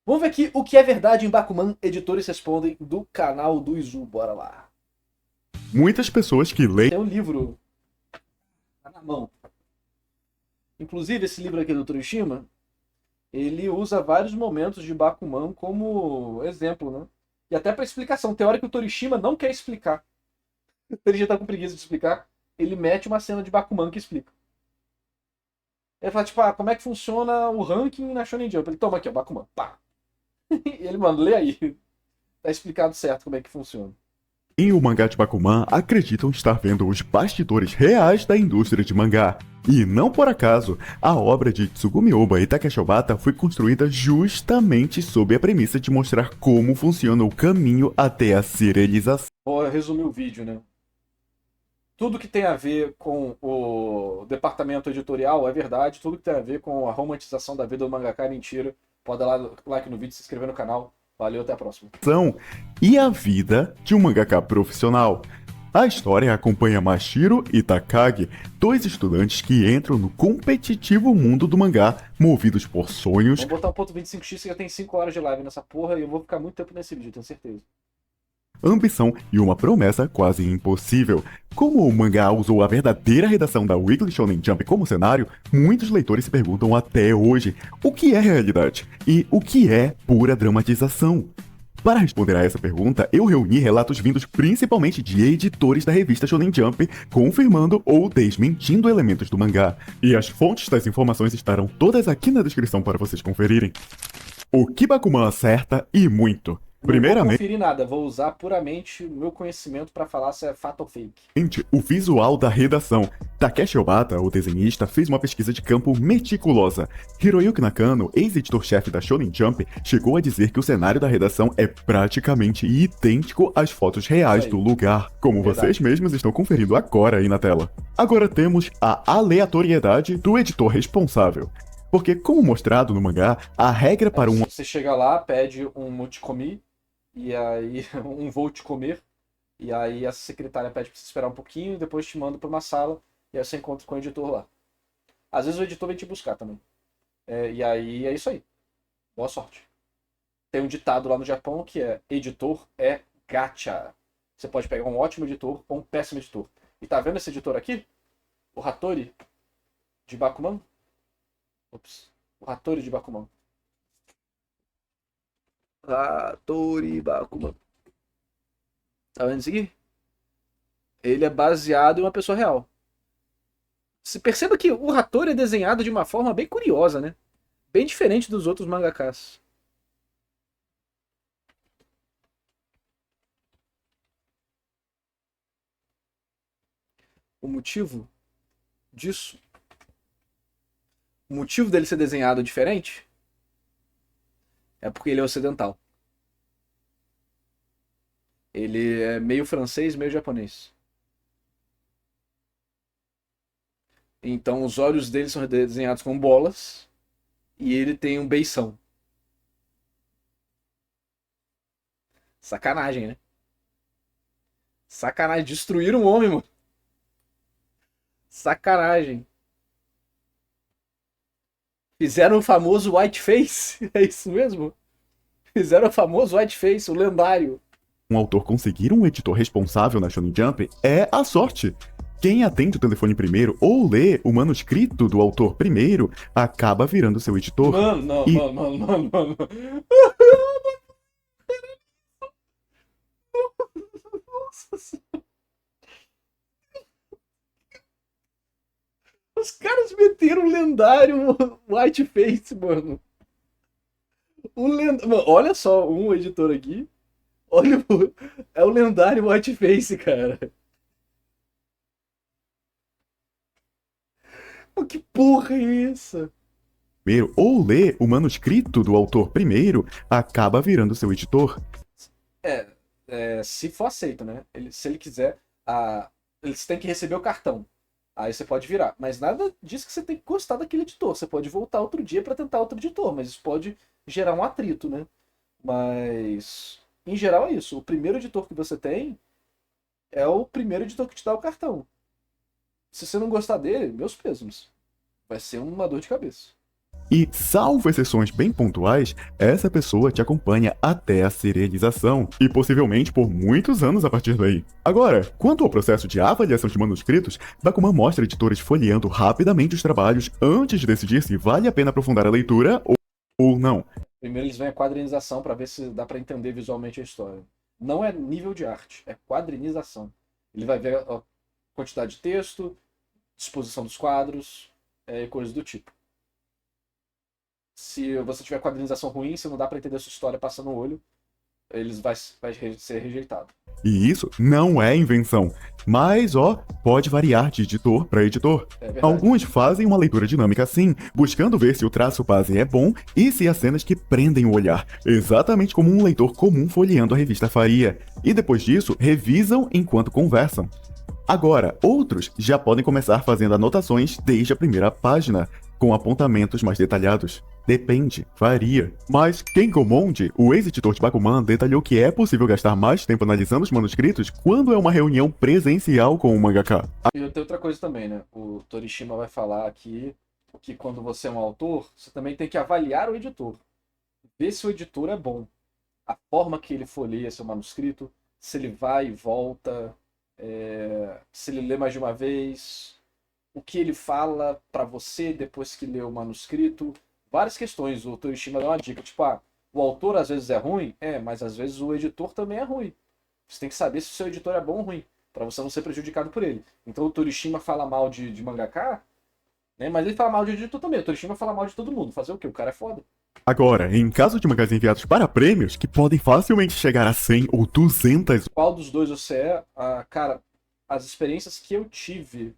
Vamos ver aqui o que é verdade em Bakuman. Editores respondem do canal do Izu. Bora lá. Muitas pessoas que leem Tem um livro tá na mão. Inclusive, esse livro aqui do Torishima, ele usa vários momentos de Bakuman como exemplo, né? E até para explicação. Tem hora que o Torishima não quer explicar. Ele já tá com preguiça de explicar. Ele mete uma cena de Bakuman que explica. Ele fala, tipo, como é que funciona o ranking na Shonen Jump? Ele toma aqui, ó, Bakuman. Pá. E ele, mano, lê aí. Tá explicado certo como é que funciona. o mangá de Bakuman acreditam estar vendo os bastidores reais da indústria de mangá. E não por acaso, a obra de Tsugumi Ohba e Takeshi Obata foi construída justamente sob a premissa de mostrar como funciona o caminho até a serialização. Vou resumir o vídeo, né? Tudo que tem a ver com o departamento editorial é verdade. Tudo que tem a ver com a romantização da vida do mangaka é mentira. Pode dar like no vídeo, se inscrever no canal. Valeu, até a próxima. E a vida de um mangaka profissional. A história acompanha Mashiro e Takagi, dois estudantes que entram no competitivo mundo do mangá, movidos por sonhos, Vamos botar um ponto 25x que já tem 5 horas de live nessa porra e eu vou ficar muito tempo nesse vídeo, tenho certeza. ambição e uma promessa quase impossível. Como o mangá usou a verdadeira redação da Weekly Shonen Jump como cenário, muitos leitores se perguntam até hoje o que é realidade e o que é pura dramatização. Para responder a essa pergunta, eu reuni relatos vindos principalmente de editores da revista Shonen Jump, confirmando ou desmentindo elementos do mangá. E as fontes das informações estarão todas aqui na descrição para vocês conferirem. O que Bakuman acerta e muito. Não vou Primeiramente, conferir nada, vou usar puramente o meu conhecimento para falar se é fato ou fake. o visual da redação. Takeshi Obata, o desenhista, fez uma pesquisa de campo meticulosa. Hiroyuki Nakano, ex-editor-chefe da Shonen Jump, chegou a dizer que o cenário da redação é praticamente idêntico às fotos Isso reais do aí, lugar, como vocês verdade. mesmos estão conferindo agora aí na tela. Agora temos a aleatoriedade do editor responsável. Porque, como mostrado no mangá, a regra para um Você chega lá, pede um multicomi, e aí um vou te comer, e aí a secretária pede pra você esperar um pouquinho, e depois te manda pra uma sala, e aí você encontra com o editor lá. Às vezes o editor vem te buscar também. E aí é isso aí. Boa sorte. Tem um ditado lá no Japão que é: editor é gacha. Você pode pegar um ótimo editor ou um péssimo editor. E tá vendo esse editor aqui? O Hattori de Bakuman? Ops. O Hattori de Bakuman. Hattori Bakuman. Tá vendo isso aqui? Ele é baseado em uma pessoa real. Se perceba que o Hattori é desenhado de uma forma bem curiosa, né? Bem diferente dos outros mangakas. O motivo disso, o motivo dele ser desenhado diferente, é porque ele é ocidental. Ele é meio francês, meio japonês. Então os olhos dele são desenhados com bolas e ele tem um beição. Sacanagem, né? Sacanagem. Destruíram um homem, mano. Sacanagem. Fizeram o famoso whiteface. É isso mesmo? Fizeram o famoso whiteface, o lendário. autor conseguir um editor responsável na Shonen Jump é a sorte. Quem atende o telefone primeiro ou lê o manuscrito do autor primeiro acaba virando seu editor. Mano, não, E mano. Nossa senhora. Os caras meteram o lendário whiteface, mano. Mano, olha só, um editor aqui. Olha, é o lendário whiteface, cara. Pô, que porra é essa? primeiro ou lê o manuscrito do autor primeiro acaba virando seu editor. É, se for aceito, né? Se ele quiser, eles têm que receber o cartão. Aí você pode virar. Mas nada diz que você tem que gostar daquele editor. Você pode voltar outro dia para tentar outro editor, mas isso pode gerar um atrito, né? Mas, em geral, é isso. O primeiro editor que você tem é o primeiro editor que te dá o cartão. Se você não gostar dele, meus pêsames. Vai ser uma dor de cabeça. E, salvo exceções bem pontuais, essa pessoa te acompanha até a serialização, e possivelmente por muitos anos a partir daí. Agora, quanto ao processo de avaliação de manuscritos, Bakuman mostra editores folheando rapidamente os trabalhos antes de decidir se vale a pena aprofundar a leitura ou não. Primeiro eles veem a quadrinização para ver se dá para entender visualmente a história. Não é nível de arte, é quadrinização. Ele vai ver a quantidade de texto, disposição dos quadros e coisas do tipo. Se você tiver quadrinização ruim, se não dá para entender a sua história passando o olho, vai ser rejeitado. E isso não é invenção, mas pode variar de editor para editor. Alguns fazem uma leitura dinâmica assim, buscando ver se o traço base é bom e se há cenas que prendem o olhar, exatamente como um leitor comum folheando a revista faria, e depois disso revisam enquanto conversam. Agora, outros já podem começar fazendo anotações desde a primeira página, com apontamentos mais detalhados. Depende, varia. Mas Ken Gomonde, o ex-editor de Bakuman, detalhou que é possível gastar mais tempo analisando os manuscritos quando é uma reunião presencial com o mangaka. E tem outra coisa também, né? O Torishima vai falar aqui que quando você é um autor, você também tem que avaliar o editor. Ver se o editor é bom. A forma que ele folheia seu manuscrito, se ele vai e volta, se ele lê mais de uma vez, o que ele fala para você depois que lê o manuscrito. Várias questões. O Torishima dá uma dica, tipo, o autor às vezes é ruim, mas às vezes o editor também é ruim. Você tem que saber se o seu editor é bom ou ruim, para você não ser prejudicado por ele. Então o Torishima fala mal de mangaka, né, mas ele fala mal de editor também. O Torishima fala mal de todo mundo. Fazer o quê? O cara é foda. Agora, em caso de mangás enviados para prêmios, que podem facilmente chegar a 100 ou 200... Qual dos dois você é? Cara, as experiências que eu tive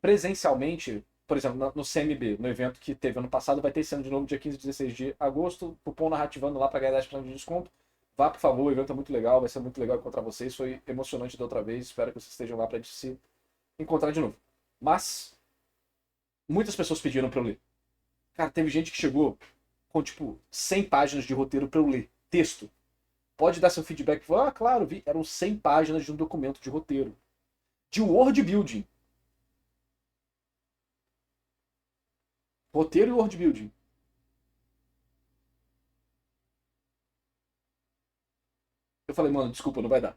presencialmente, por exemplo, no CMB, no evento que teve ano passado, vai ter esse ano de novo, dia 15 e 16 de agosto, cupom narrativando lá para ganhar 10% de desconto. Vá, por favor, o evento é muito legal, vai ser muito legal encontrar vocês, foi emocionante da outra vez, espero que vocês estejam lá pra gente se encontrar de novo. Mas, muitas pessoas pediram pra eu ler. Cara, teve gente que chegou com, tipo, 100 páginas de roteiro pra eu ler, texto. Pode dar seu feedback? Claro, vi. Eram 100 páginas de um documento de roteiro. De world building. Roteiro e world building. Eu falei, mano, desculpa, não vai dar.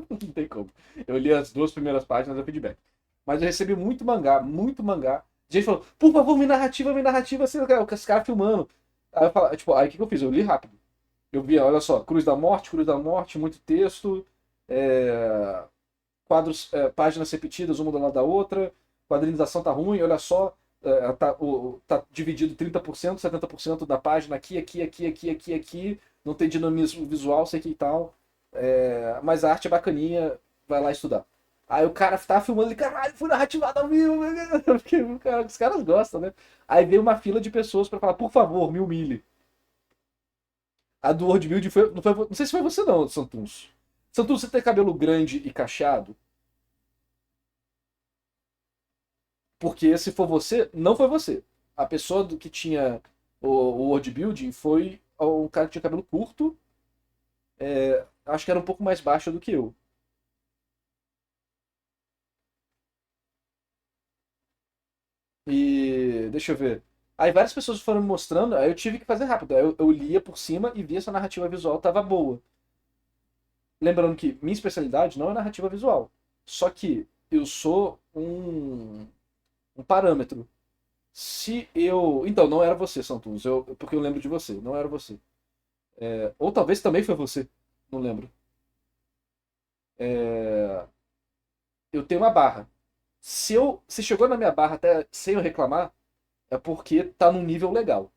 Não tem como. Eu li as 2 primeiras páginas do feedback. Mas eu recebi muito mangá, muito mangá. Gente falou, por favor, me narrativa, assim, os caras filmando. Aí eu falo, tipo, aí o que eu fiz? Eu li rápido. Eu vi, olha só, Cruz da Morte, muito texto, quadros, páginas repetidas, uma do lado da outra, quadrinização tá ruim, olha só, tá dividido 30%, 70% da página aqui, não tem dinamismo visual, sei que e tal, mas a arte é bacaninha, vai lá estudar. Aí o cara tá filmando e, caralho, fui narrativado ao vivo, porque os caras gostam, né? Aí veio uma fila de pessoas pra falar, por favor, me humilhe. A do World Build não sei se foi você não, Santuns. Santuns, você tem cabelo grande e cacheado? Porque se for você, não foi você. A pessoa que tinha o World Building foi um cara que tinha cabelo curto, acho que era um pouco mais baixo do que eu. E deixa eu ver. Aí várias pessoas foram me mostrando, aí eu tive que fazer rápido. Aí eu lia por cima e via se a narrativa visual tava boa. Lembrando que minha especialidade não é narrativa visual. Só que eu sou um parâmetro. Se eu. Então, não era você, Santos. Porque eu lembro de você, não era você. Ou talvez também foi você. Não lembro. Eu tenho uma barra. Se chegou na minha barra até sem eu reclamar, é porque tá num nível legal.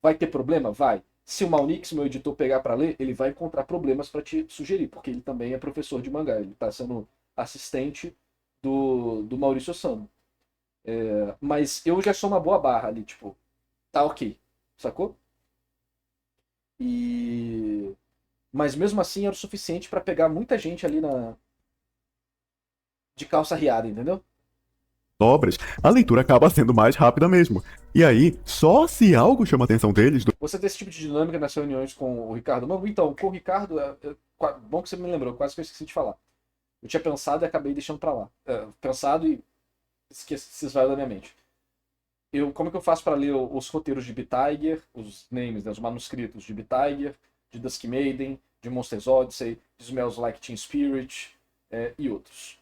Vai ter problema? Vai. Se o Maunix, meu editor, pegar para ler, ele vai encontrar problemas para te sugerir, porque ele também é professor de mangá. Ele tá sendo assistente do Maurício Osamu. Mas eu já sou uma boa barra ali, tipo, tá ok. Sacou? E. Mas mesmo assim era o suficiente para pegar muita gente ali de calça riada, entendeu? Obras, a leitura acaba sendo mais rápida mesmo. E aí, só se algo chama a atenção deles... Você tem esse tipo de dinâmica nas reuniões com o Ricardo Mango? Então, com o Ricardo, bom que você me lembrou, quase que eu esqueci de falar. Eu tinha pensado e acabei deixando pra lá. Pensado e esqueci, se esvaiu da minha mente. como é que eu faço para ler os roteiros de B-Tiger, os names, né, os manuscritos de B-Tiger, de Dusk Maiden, de Monsters Odyssey, de Smells Like Teen Spirit e outros.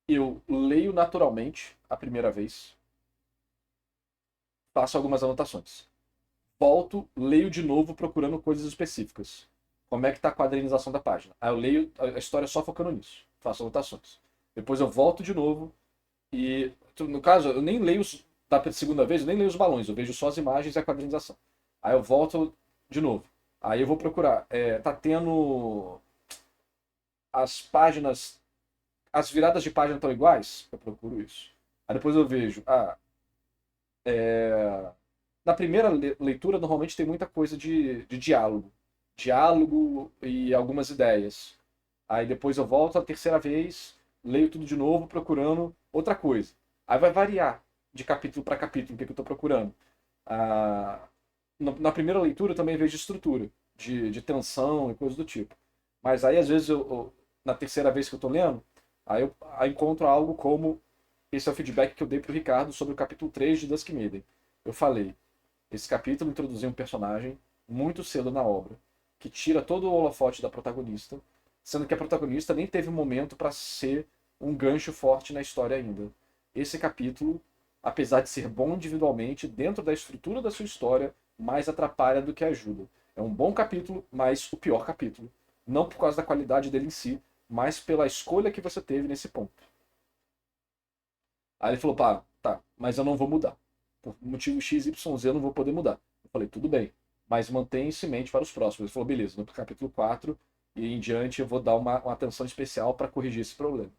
Eu leio naturalmente a primeira vez, faço algumas anotações. Volto, leio de novo procurando coisas específicas. Como é que tá a quadrinização da página? Aí eu leio a história só focando nisso, faço anotações. Depois eu volto de novo e, no caso, eu nem leio da segunda vez, eu nem leio os balões, eu vejo só as imagens e a quadrinização. Aí eu volto de novo. Aí eu vou procurar. Tá tendo as páginas, as viradas de página estão iguais? Eu procuro isso. Aí depois eu vejo, na primeira leitura normalmente tem muita coisa de diálogo. Diálogo e algumas ideias. Aí depois eu volto a terceira vez, leio tudo de novo procurando outra coisa. Aí vai variar de capítulo para capítulo o que eu estou procurando. Ah, na primeira leitura eu também vejo estrutura, de tensão e coisas do tipo. Mas aí às vezes na terceira vez que eu estou lendo, aí encontro algo como esse é o feedback que eu dei para o Ricardo sobre o capítulo 3 de Dusk Maiden. Eu falei, esse capítulo introduziu um personagem muito cedo na obra, que tira todo o holofote da protagonista, sendo que a protagonista nem teve um momento para ser um gancho forte na história ainda. Esse capítulo, apesar de ser bom individualmente, dentro da estrutura da sua história, mais atrapalha do que ajuda. É um bom capítulo, mas o pior capítulo. Não por causa da qualidade dele em si, mas pela escolha que você teve nesse ponto. Aí ele falou, pá, tá, mas eu não vou mudar. Por motivo X, Y, Z eu não vou poder mudar. Eu falei, tudo bem, mas mantenha isso em mente para os próximos. Ele falou, beleza, no capítulo 4 e em diante eu vou dar uma atenção especial para corrigir esse problema.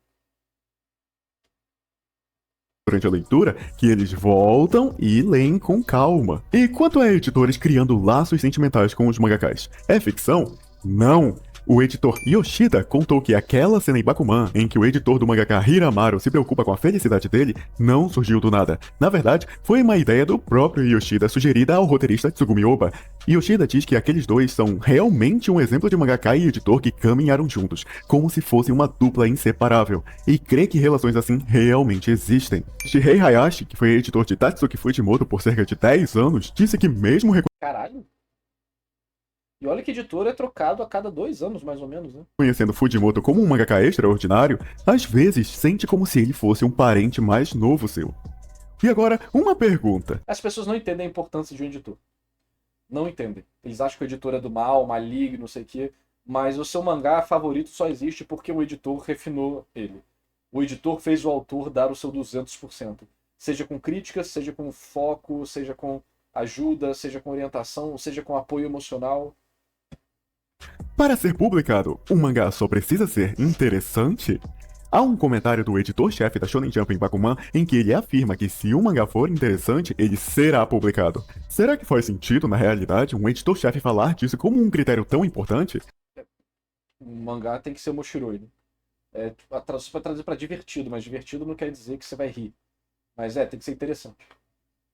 Durante a leitura, que eles voltam e leem com calma. E quanto a editores criando laços sentimentais com os mangakás, é ficção? Não! O editor Yoshida contou que aquela cena em Bakuman, em que o editor do mangaka Hiramaru se preocupa com a felicidade dele, não surgiu do nada. Na verdade, foi uma ideia do próprio Yoshida sugerida ao roteirista Tsugumi Ohba. Yoshida diz que aqueles dois são realmente um exemplo de mangaka e editor que caminharam juntos, como se fossem uma dupla inseparável, e crê que relações assim realmente existem. Shihei Hayashi, que foi editor de Tatsuki Fujimoto por cerca de 10 anos, disse que mesmo Caralho! E olha que editor é trocado a cada 2 anos, mais ou menos, né? conhecendo Fujimoto como um mangaka extraordinário, às vezes sente como se ele fosse um parente mais novo seu. E agora, uma pergunta. As pessoas não entendem a importância de um editor. Não entendem. Eles acham que o editor é do mal, maligno, não sei o quê. Mas o seu mangá favorito só existe porque o editor refinou ele. O editor fez o autor dar o seu 200%. Seja com críticas, seja com foco, seja com ajuda, seja com orientação, seja com apoio emocional. Para ser publicado, um mangá só precisa ser interessante? Há um comentário do editor-chefe da Shonen Jump em Bakuman em que ele afirma que se um mangá for interessante, ele será publicado. Será que faz sentido, na realidade, um editor-chefe falar disso como um critério tão importante? Um mangá tem que ser moshiroi, né? Você pode traduzir para divertido, mas divertido não quer dizer que você vai rir. Mas tem que ser interessante.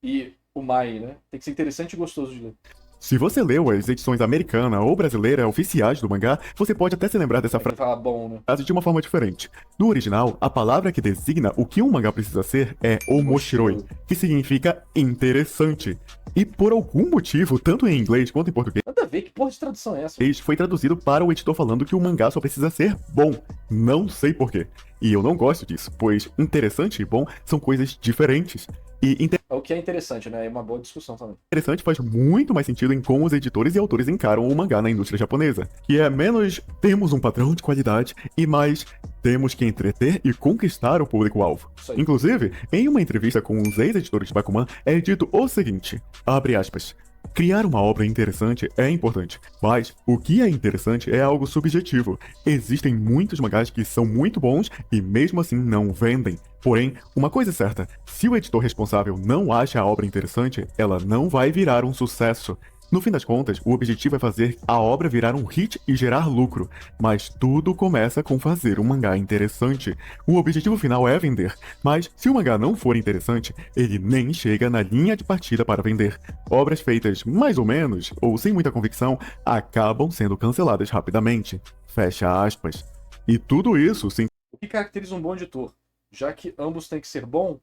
E o Mai, né? Tem que ser interessante e gostoso de ler. Se você leu as edições americana ou brasileira oficiais do mangá, você pode até se lembrar dessa Tem que falar bom, né? frase de uma forma diferente. No original, a palavra que designa o que um mangá precisa ser é omoshiroi, que significa interessante. E por algum motivo, tanto em inglês quanto em português, Nada a ver, que porra de tradução é essa? foi traduzido para o editor falando que o mangá só precisa ser bom. Não sei porquê. E eu não gosto disso, pois interessante e bom são coisas diferentes. E O que é interessante, né? É uma boa discussão também. interessante faz muito mais sentido em como os editores e autores encaram o mangá na indústria japonesa, que é menos temos um padrão de qualidade e mais temos que entreter e conquistar o público-alvo. Isso aí. Inclusive, em uma entrevista com os ex-editores de Bakuman, é dito o seguinte, abre aspas, criar uma obra interessante é importante, mas o que é interessante é algo subjetivo. Existem muitos mangás que são muito bons e mesmo assim não vendem. Porém, uma coisa é certa, se o editor responsável não acha a obra interessante, ela não vai virar um sucesso. No fim das contas, o objetivo é fazer a obra virar um hit e gerar lucro, mas tudo começa com fazer um mangá interessante. O objetivo final é vender, mas se o mangá não for interessante, ele nem chega na linha de partida para vender. Obras feitas mais ou menos, ou sem muita convicção, acabam sendo canceladas rapidamente. Fecha aspas. E tudo isso sem O que caracteriza um bom editor? Já que ambos têm que ser bom,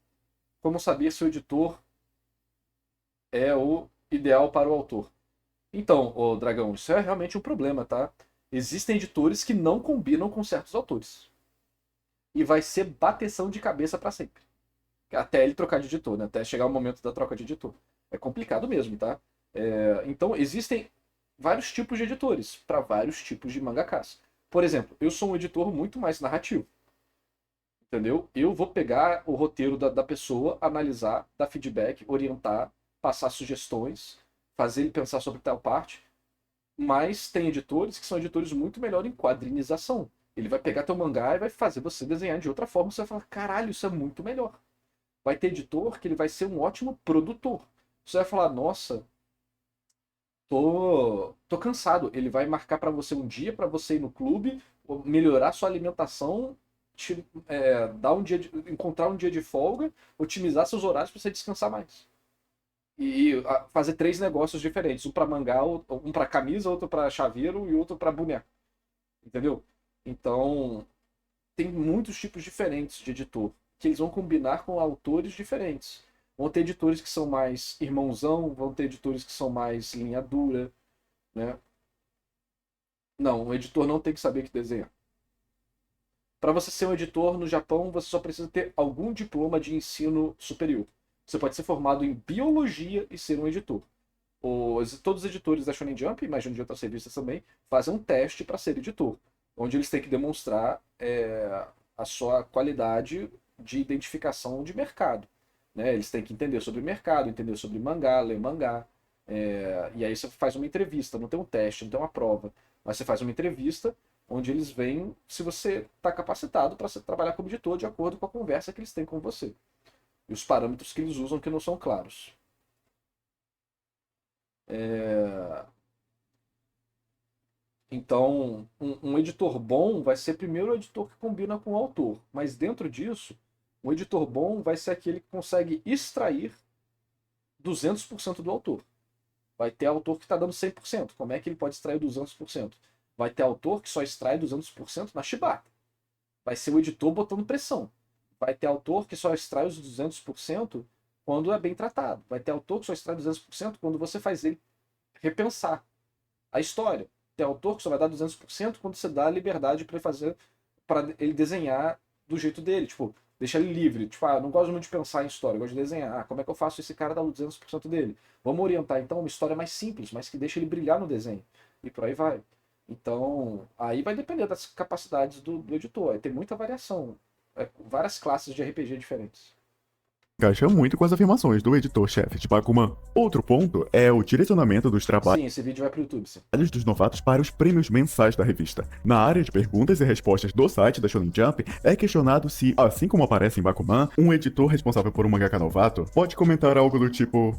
como saber se o editor é o ideal para o autor. Então, ô Dragão, isso é realmente um problema, tá? Existem editores que não combinam com certos autores. E vai ser bateção de cabeça para sempre. Até ele trocar de editor, né? Até chegar o momento da troca de editor. É complicado mesmo, tá? Então, existem vários tipos de editores para vários tipos de mangakas. Por exemplo, eu sou um editor muito mais narrativo. Entendeu? Eu vou pegar o roteiro da pessoa, analisar, dar feedback, orientar, passar sugestões, fazer ele pensar sobre tal parte. Mas tem editores que são editores muito melhor em quadrinização. Ele vai pegar teu mangá e vai fazer você desenhar de outra forma. Você vai falar, caralho, isso é muito melhor. Vai ter editor que ele vai ser um ótimo produtor. Você vai falar, nossa, tô cansado. Ele vai marcar para você um dia para você ir no clube, melhorar sua alimentação, dar encontrar um dia de folga, otimizar seus horários para você descansar mais. E fazer 3 negócios diferentes, um para mangá, um para camisa, outro para chaveiro e outro para boneco. Entendeu? Então, tem muitos tipos diferentes de editor, que eles vão combinar com autores diferentes. Vão ter editores que são mais irmãozão, vão ter editores que são mais linha dura, né? Não, o editor não tem que saber que desenhar. Para você ser um editor no Japão, você só precisa ter algum diploma de ensino superior. Você pode ser formado em biologia e ser um editor. Todos os editores da Shonen Jump, imagino de outras revistas também, fazem um teste para ser editor, onde eles têm que demonstrar a sua qualidade de identificação de mercado. Né? Eles têm que entender sobre mercado, entender sobre mangá, ler mangá. E aí você faz uma entrevista, não tem um teste, não tem uma prova, mas você faz uma entrevista onde eles veem se você está capacitado para trabalhar como editor de acordo com a conversa que eles têm com você. E os parâmetros que eles usam que não são claros. Então, um editor bom vai ser primeiro o editor que combina com o autor. Mas dentro disso, um editor bom vai ser aquele que consegue extrair 200% do autor. Vai ter autor que está dando 100%. Como é que ele pode extrair 200%? Vai ter autor que só extrai 200% na chibata. Vai ser o editor botando pressão. Vai ter autor que só extrai os 200% quando é bem tratado. Vai ter autor que só extrai 200% quando você faz ele repensar a história. Tem autor que só vai dar 200% quando você dá a liberdade para ele fazer, para ele desenhar do jeito dele. Tipo, deixa ele livre. Tipo, eu não gosto muito de pensar em história, eu gosto de desenhar. Como é que eu faço esse cara dar o 200% dele? Vamos orientar então uma história mais simples, mas que deixa ele brilhar no desenho. E por aí vai. Então, aí vai depender das capacidades do editor. Aí tem muita variação. Várias classes de RPG diferentes. Encaixa muito com as afirmações do editor-chefe de Bakuman. Outro ponto é o direcionamento dos trabalhos Sim, esse vídeo vai pro YouTube, sim. dos novatos para os prêmios mensais da revista. Na área de perguntas e respostas do site da Shonen Jump, é questionado se, assim como aparece em Bakuman, um editor responsável por um mangaka novato pode comentar algo do tipo: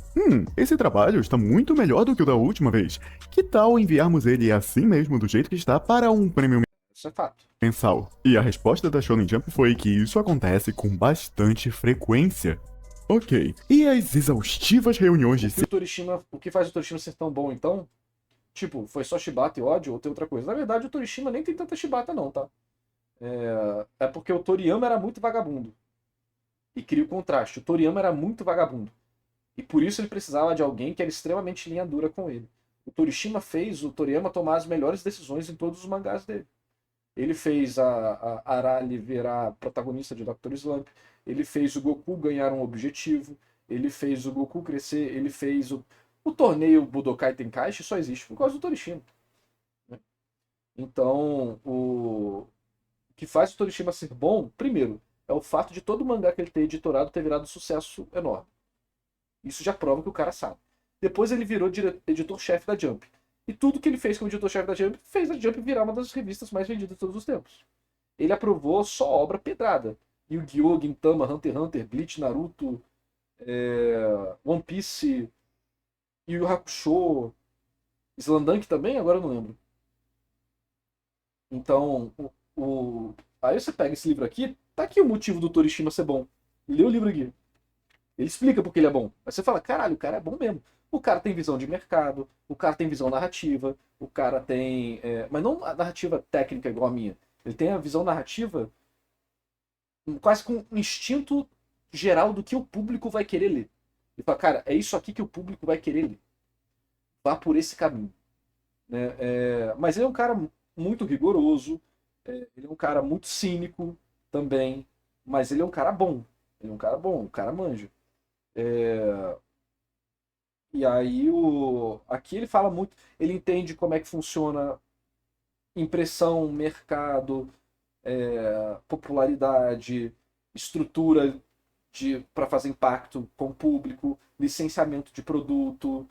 esse trabalho está muito melhor do que o da última vez. Que tal enviarmos ele assim mesmo, do jeito que está, para um prêmio Isso é fato. mensal? E a resposta da Shonen Jump foi que isso acontece com bastante frequência. Ok, e as exaustivas reuniões de O que faz o Torishima ser tão bom, então? Tipo, foi só chibata e ódio ou tem outra coisa? Na verdade, o Torishima nem tem tanta chibata, não, tá? É porque o Toriyama era muito vagabundo. E cria o contraste. O Toriyama era muito vagabundo. E por isso ele precisava de alguém que era extremamente linha dura com ele. O Torishima fez o Toriyama tomar as melhores decisões em todos os mangás dele. Ele fez a Arali virar protagonista de Dr. Slump. Ele fez o Goku ganhar um objetivo. Ele fez o Goku crescer. Ele fez o torneio Budokai Tenkaichi só existe por causa do Torishima. Né? Então, o que faz o Torishima ser bom, primeiro, é o fato de todo mangá que ele ter editorado ter virado um sucesso enorme. Isso já prova que o cara sabe. Depois ele virou editor-chefe da Jump. E tudo que ele fez como editor-chefe da Jump fez a Jump virar uma das revistas mais vendidas de todos os tempos. Ele aprovou só obra pedrada. Yu-Gi-Oh!, Gintama, Hunter x Hunter, Bleach, Naruto, One Piece, Yu Yu Hakusho, Slandunk também? Agora eu não lembro. Então, aí você pega esse livro aqui, tá aqui o motivo do Torishima ser bom. Lê o livro aqui. Ele explica porque ele é bom. Aí você fala, caralho, o cara é bom mesmo. O cara tem visão de mercado, o cara tem visão narrativa, o cara tem. Mas não a narrativa técnica igual a minha. Ele tem a visão narrativa quase com um instinto geral do que o público vai querer ler. e fala, cara, é isso aqui que o público vai querer ler. Vá por esse caminho. Né? Mas ele é um cara muito rigoroso, ele é um cara muito cínico também, mas ele é um cara bom. Ele é um cara bom, um cara manja. E aí aqui ele fala muito, ele entende como é que funciona impressão, mercado, popularidade, estrutura para fazer impacto com o público, licenciamento de produto,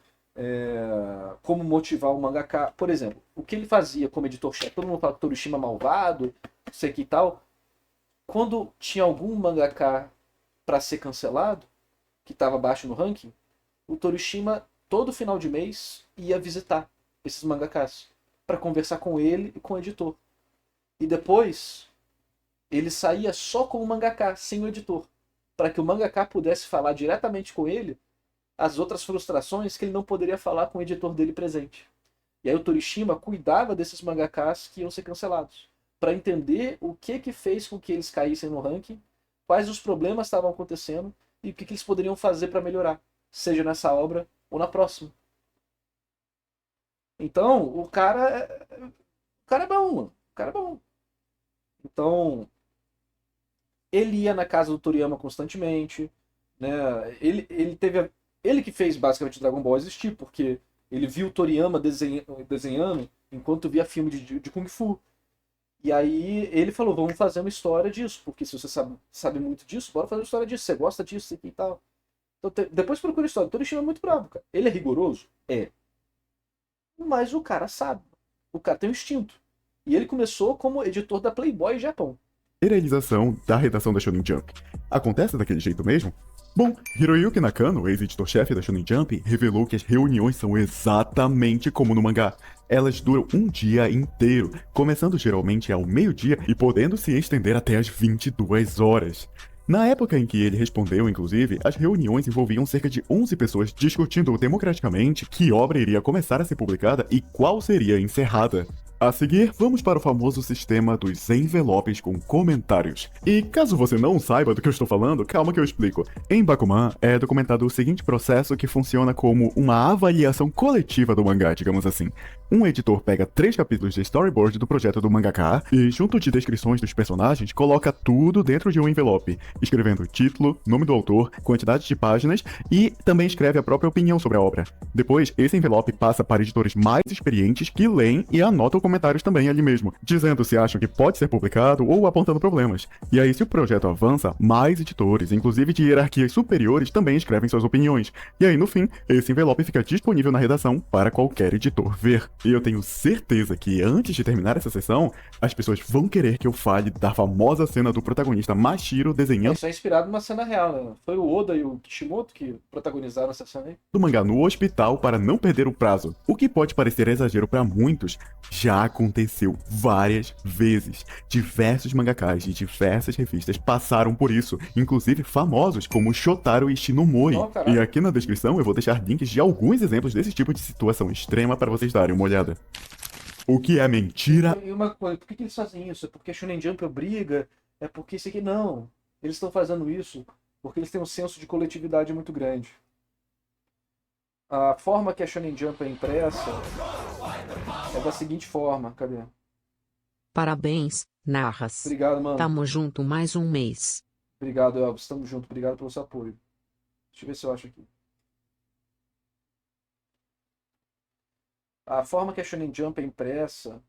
como motivar o mangaka. Por exemplo, o que ele fazia como editor-chefe, todo mundo fala que o Torishima é malvado, isso aqui e tal. Quando tinha algum mangaka para ser cancelado, que estava abaixo no ranking, o Torishima, todo final de mês, ia visitar esses mangakas para conversar com ele e com o editor. E depois, ele saía só com o mangaka, sem o editor, para que o mangaka pudesse falar diretamente com ele as outras frustrações que ele não poderia falar com o editor dele presente. E aí o Torishima cuidava desses mangakas que iam ser cancelados, para entender o que fez com que eles caíssem no ranking, quais os problemas estavam acontecendo e o que eles poderiam fazer para melhorar, seja nessa obra ou na próxima. Então, o cara é bom, mano. O cara é bom. Então, ele ia na casa do Toriyama constantemente, né? Ele teve ele que fez basicamente o Dragon Ball existir, porque ele viu o Toriyama desenhando enquanto via filme de Kung Fu. E aí ele falou, vamos fazer uma história disso, porque se você sabe muito disso, bora fazer uma história disso, você gosta disso, isso aqui e tal. Então, depois procura a história. O Torishima é muito bravo, cara. Ele é rigoroso? É. Mas o cara sabe. O cara tem um instinto. E ele começou como editor da Playboy Japão. Realização da redação da Shonen Jump. Acontece daquele jeito mesmo? Bom, Hiroyuki Nakano, ex-editor-chefe da Shonen Jump, revelou que as reuniões são exatamente como no mangá. Elas duram um dia inteiro, começando geralmente ao meio-dia e podendo se estender até as 22 horas. Na época em que ele respondeu, inclusive, as reuniões envolviam cerca de 11 pessoas discutindo democraticamente que obra iria começar a ser publicada e qual seria encerrada. A seguir, vamos para o famoso sistema dos envelopes com comentários. E caso você não saiba do que eu estou falando, calma que eu explico. Em Bakuman é documentado o seguinte processo que funciona como uma avaliação coletiva do mangá, digamos assim. Um editor pega 3 capítulos de storyboard do projeto do mangaka e, junto de descrições dos personagens, coloca tudo dentro de um envelope, escrevendo título, nome do autor, quantidade de páginas e também escreve a própria opinião sobre a obra. Depois, esse envelope passa para editores mais experientes que leem e anotam comentários também ali mesmo, dizendo se acham que pode ser publicado ou apontando problemas. E aí, se o projeto avança, mais editores, inclusive de hierarquias superiores, também escrevem suas opiniões. E aí, no fim, esse envelope fica disponível na redação para qualquer editor ver. E eu tenho certeza que antes de terminar essa sessão, as pessoas vão querer que eu fale da famosa cena do protagonista Mashiro desenhando Isso é inspirado numa cena real, né? Foi o Oda e o Kishimoto que protagonizaram essa cena aí. do mangá no hospital para não perder o prazo. O que pode parecer exagero para muitos, já aconteceu várias vezes. Diversos mangakas de diversas revistas passaram por isso, inclusive famosos como Shotaro Ishinomori. Oh, caralho. E aqui na descrição eu vou deixar links de alguns exemplos desse tipo de situação extrema para vocês darem uma olhada. O que é mentira? E uma coisa, por que eles fazem isso? É porque a Shonen Jump obriga? É porque isso aqui não. Eles estão fazendo isso porque eles têm um senso de coletividade muito grande. A forma que a Shonen Jump é impressa é da seguinte forma. Cadê? Parabéns, Narras. Obrigado, mano. Tamo junto mais um mês. Obrigado, Elvis. Tamo junto. Obrigado pelo seu apoio. Deixa eu ver se eu acho aqui. A forma que a Shonen Jump é impressa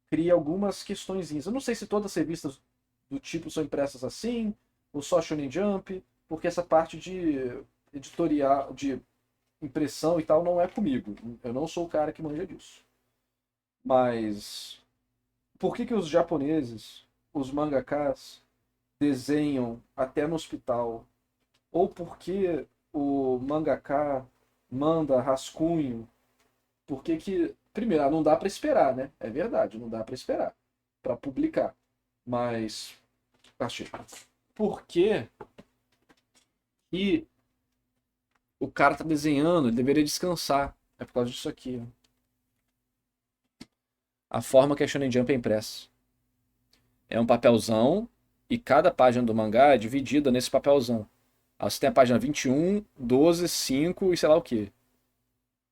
cria algumas questõezinhas. Eu não sei se todas as revistas do tipo são impressas assim, ou só a Shonen Jump, porque essa parte de editorial, de impressão e tal, não é comigo. Eu não sou o cara que manja disso. Mas por que os japoneses, os mangakas, desenham até no hospital? Ou por que o mangaka manda rascunho? Por que primeiro, não dá para esperar, né? É verdade, não dá para esperar para publicar. Mas achei. Por que o cara tá desenhando, ele deveria descansar? É por causa disso aqui, ó. A forma que a Shonen Jump é impressa. É um papelzão e cada página do mangá é dividida nesse papelzão. Aí você tem a página 21, 12, 5 e sei lá o quê.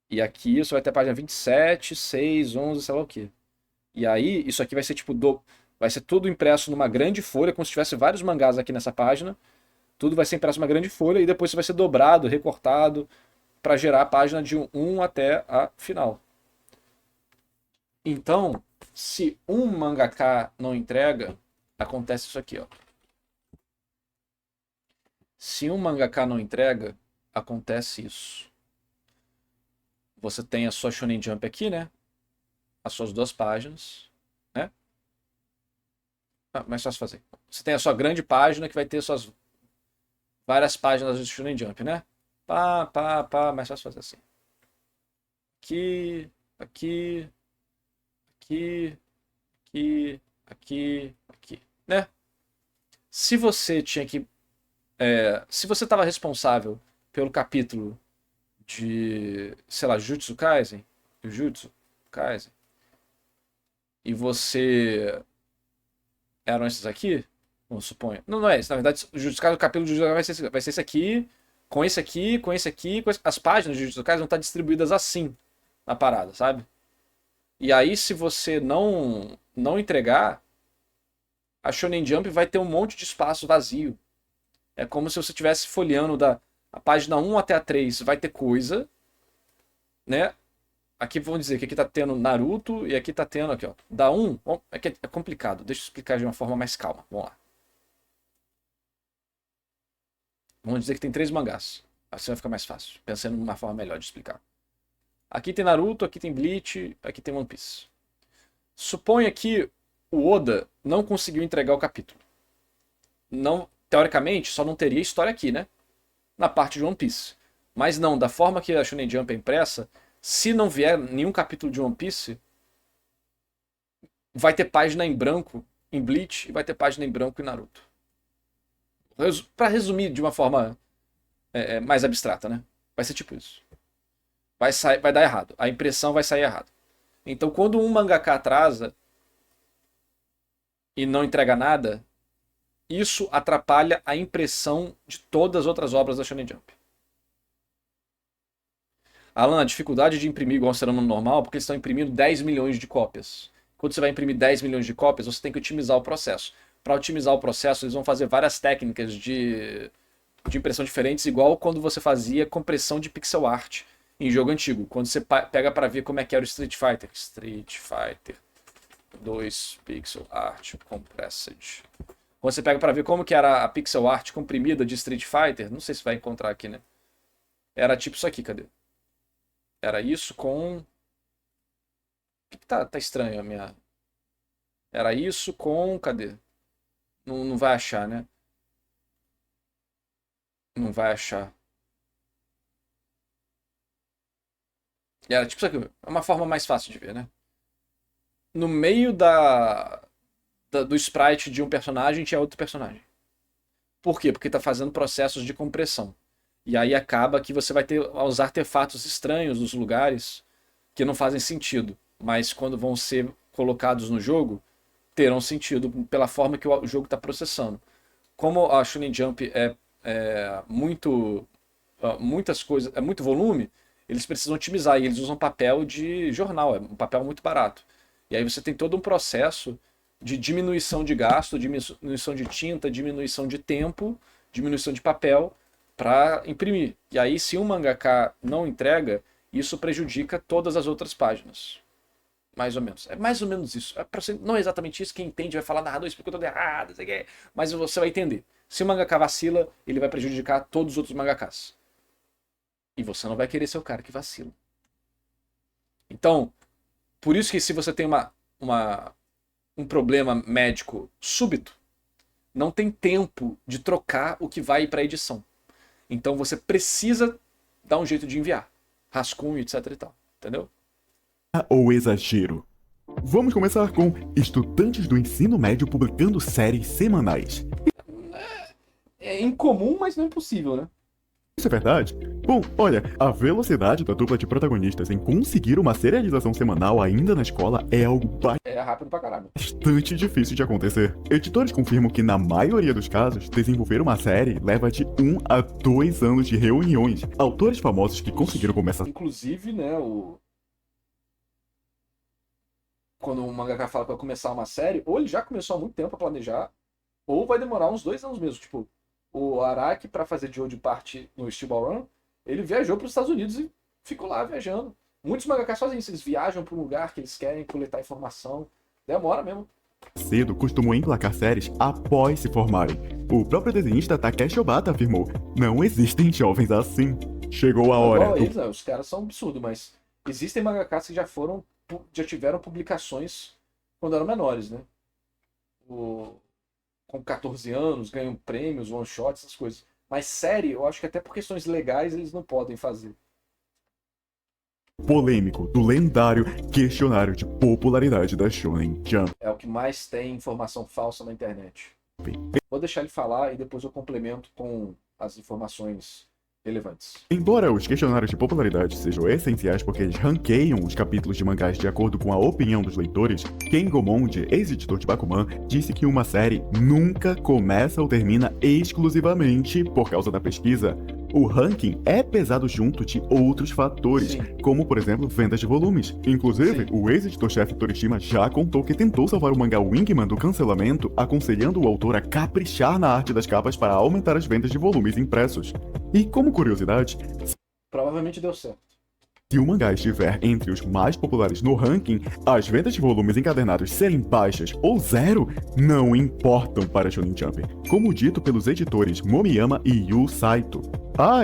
E aqui você vai ter a página 27, 6, 11, sei lá o quê. E aí, isso aqui vai ser tipo, vai ser tudo impresso numa grande folha, como se tivesse vários mangás aqui nessa página. Tudo vai ser impresso numa grande folha e depois isso vai ser dobrado, recortado, para gerar a página de 1 até a final. Então, se um mangaka não entrega, acontece isso aqui, ó. Se um mangaka não entrega, acontece isso. Você tem a sua Shonen Jump aqui, né? As suas 2 páginas, né? Mais fácil fazer. Você tem a sua grande página que vai ter suas várias páginas do Shonen Jump, né? Mais fácil fazer assim. Aqui, aqui, aqui, aqui, né? Se você tinha que... se você estava responsável pelo capítulo de, sei lá, Jujutsu Kaisen, e você eram esses aqui, vamos supor. Não é isso, na verdade, o Jujutsu Kaisen, o capítulo de Jujutsu Kaisen vai ser esse aqui, com esse aqui, com esse aqui, as páginas de Jujutsu Kaisen vão estar distribuídas assim na parada, sabe? E aí, se você não entregar, a Shonen Jump vai ter um monte de espaço vazio. É como se você estivesse folheando a página 1 até a 3, vai ter coisa, né? Aqui vamos dizer que aqui tá tendo Naruto e aqui tá tendo aqui, ó. Da 1, é complicado, deixa eu explicar de uma forma mais calma. Vamos lá. Vamos dizer que tem 3 mangás. Assim vai ficar mais fácil, pensando numa forma melhor de explicar. Aqui tem Naruto, aqui tem Bleach, aqui tem One Piece. Suponha que o Oda não conseguiu entregar o capítulo. Não, teoricamente, só não teria história aqui, né? Na parte de One Piece. Mas não, da forma que a Shonen Jump é impressa, se não vier nenhum capítulo de One Piece, vai ter página em branco em Bleach e vai ter página em branco em Naruto. Pra resumir de uma forma mais abstrata, né? Vai ser tipo isso. Vai dar errado. A impressão vai sair errado. Então, quando um mangaka atrasa e não entrega nada, isso atrapalha a impressão de todas as outras obras da Shonen Jump. Alan, a dificuldade de imprimir igual será no normal, porque eles estão imprimindo 10 milhões de cópias. Quando você vai imprimir 10 milhões de cópias, você tem que otimizar o processo. Para otimizar o processo, eles vão fazer várias técnicas de impressão diferentes, igual quando você fazia compressão de pixel art em jogo antigo. Quando você pega para ver como é que era o Street Fighter. Street Fighter 2 pixel art compressed. Quando você pega para ver como que era a pixel art comprimida de Street Fighter, não sei se vai encontrar aqui, né? Era tipo isso aqui, cadê? Era isso com... Tá estranho a minha... Era isso com... Cadê? Não vai achar, né? Não vai achar. Era tipo isso aqui. É uma forma mais fácil de ver, né? No meio do sprite de um personagem tinha outro personagem. Por quê? Porque tá fazendo processos de compressão. E aí acaba que você vai ter os artefatos estranhos nos lugares que não fazem sentido. Mas quando vão ser colocados no jogo, terão sentido pela forma que o jogo está processando. Como a Shonen Jump muitas coisas, é muito volume, eles precisam otimizar e eles usam papel de jornal, é um papel muito barato. E aí você tem todo um processo de diminuição de gasto, diminuição de tinta, diminuição de tempo, diminuição de papel para imprimir. E aí se um mangaka não entrega, isso prejudica todas as outras páginas. Mais ou menos. É mais ou menos isso. Não é exatamente isso. Quem entende vai falar, narrador explicou tudo errado, não sei o que. Mas você vai entender. Se o mangaka vacila, ele vai prejudicar todos os outros mangakas. E você não vai querer ser o cara que vacila. Então, por isso que se você tem um problema médico súbito, não tem tempo de trocar o que vai para a edição. Então você precisa dar um jeito de enviar. Rascunho, etc e tal. Entendeu? Ou exagero. Vamos começar com estudantes do ensino médio publicando séries semanais. É incomum, mas não é impossível, né? Isso é verdade? Bom, olha, a velocidade da dupla de protagonistas em conseguir uma serialização semanal ainda na escola é algo É rápido pra caralho. bastante difícil de acontecer. Editores confirmam que, na maioria dos casos, desenvolver uma série leva de 1 a 2 anos de reuniões. Autores famosos que conseguiram começar Inclusive, né, quando o mangaka fala que vai começar uma série, ou ele já começou há muito tempo a planejar, ou vai demorar uns 2 anos mesmo. Tipo, o Araki, pra fazer Jojo Party no Steel Ball Run, ele viajou para os Estados Unidos e ficou lá viajando. Muitos mangakas sozinhos, eles viajam para um lugar que eles querem coletar informação. Demora mesmo. cedo costumam emplacar séries após se formarem. O próprio desenhista Takeshi Obata afirmou: não existem jovens assim. Chegou a hora Igual do eles, né? Os caras são absurdos, mas existem mangakas que já tiveram publicações quando eram menores, né? Com 14 anos, ganham prêmios, one shots, essas coisas. Mas série, eu acho que até por questões legais eles não podem fazer. polêmico do lendário questionário de popularidade da Shonen Jump. É o que mais tem informação falsa na internet. Vou deixar ele falar e depois eu complemento com as informações relevantes. Embora os questionários de popularidade sejam essenciais porque eles ranqueiam os capítulos de mangás de acordo com a opinião dos leitores, Ken Gomonde, ex-editor de Bakuman, disse que uma série nunca começa ou termina exclusivamente por causa da pesquisa. O ranking é pesado junto de outros fatores, Sim. como, por exemplo, vendas de volumes. Inclusive, Sim. o ex-editor-chefe Torishima já contou que tentou salvar o mangá Wingman do cancelamento, aconselhando o autor a caprichar na arte das capas para aumentar as vendas de volumes impressos. E como curiosidade, Provavelmente deu certo. se o mangá estiver entre os mais populares no ranking, as vendas de volumes encadernados serem baixas ou zero não importam para Shonen Jump, como dito pelos editores Momiyama e Yu Saito.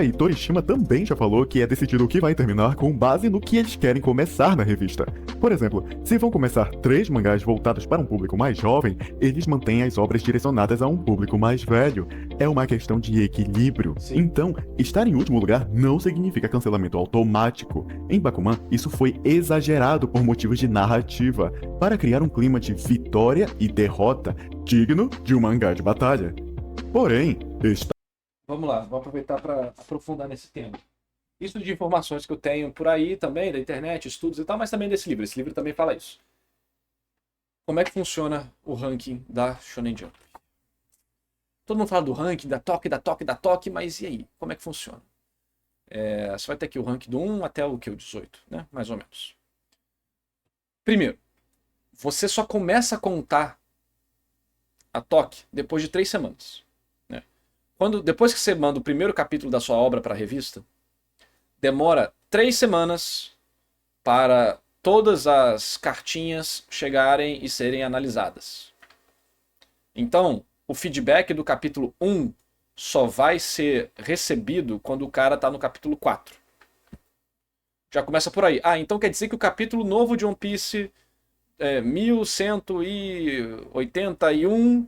E Torishima também já falou que é decidido o que vai terminar com base no que eles querem começar na revista. Por exemplo, se vão começar 3 mangás voltados para um público mais jovem, eles mantêm as obras direcionadas a um público mais velho. É uma questão de equilíbrio. Sim. Então, estar em último lugar não significa cancelamento automático. Em Bakuman, isso foi exagerado por motivos de narrativa, para criar um clima de vitória e derrota digno de um mangá de batalha. Porém, Vamos lá, vou aproveitar para aprofundar nesse tema. Isso de informações que eu tenho por aí também, da internet, estudos e tal, mas também desse livro. Esse livro também fala isso. Como é que funciona o ranking da Shonen Jump? Todo mundo fala do ranking, da toque, mas e aí? Como é que funciona? Você vai ter aqui o ranking do 1 até o 18, né? Mais ou menos. Primeiro, você só começa a contar a toque depois de 3 semanas. Depois que você manda o primeiro capítulo da sua obra para a revista, demora 3 semanas para todas as cartinhas chegarem e serem analisadas. Então, o feedback do capítulo 1 só vai ser recebido quando o cara está no capítulo 4. Já começa por aí. Então quer dizer que o capítulo novo de One Piece 1181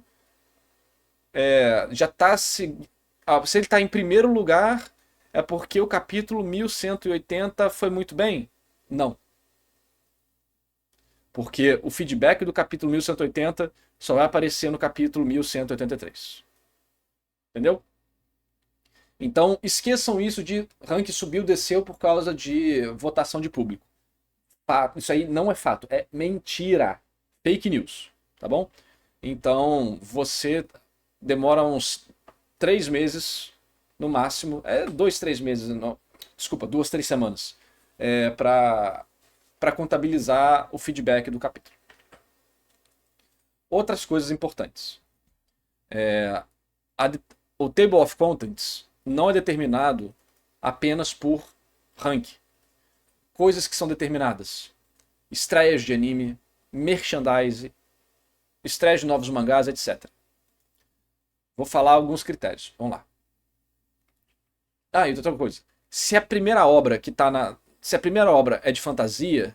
já está se ele está em primeiro lugar, é porque o capítulo 1180 foi muito bem? Não. Porque o feedback do capítulo 1180 só vai aparecer no capítulo 1183. Entendeu? Então, esqueçam isso de ranking subiu, desceu por causa de votação de público. Isso aí não é fato, é mentira. Fake news, tá bom? Então, você demora uns 3 meses, no máximo, 2, 3 meses, não, desculpa, 2, 3 semanas, para contabilizar o feedback do capítulo. Outras coisas importantes. O Table of Contents não é determinado apenas por rank. Coisas que são determinadas: estreias de anime, merchandise, estreias de novos mangás, etc. Vou falar alguns critérios. Vamos lá. E outra coisa. Se a primeira obra é de fantasia,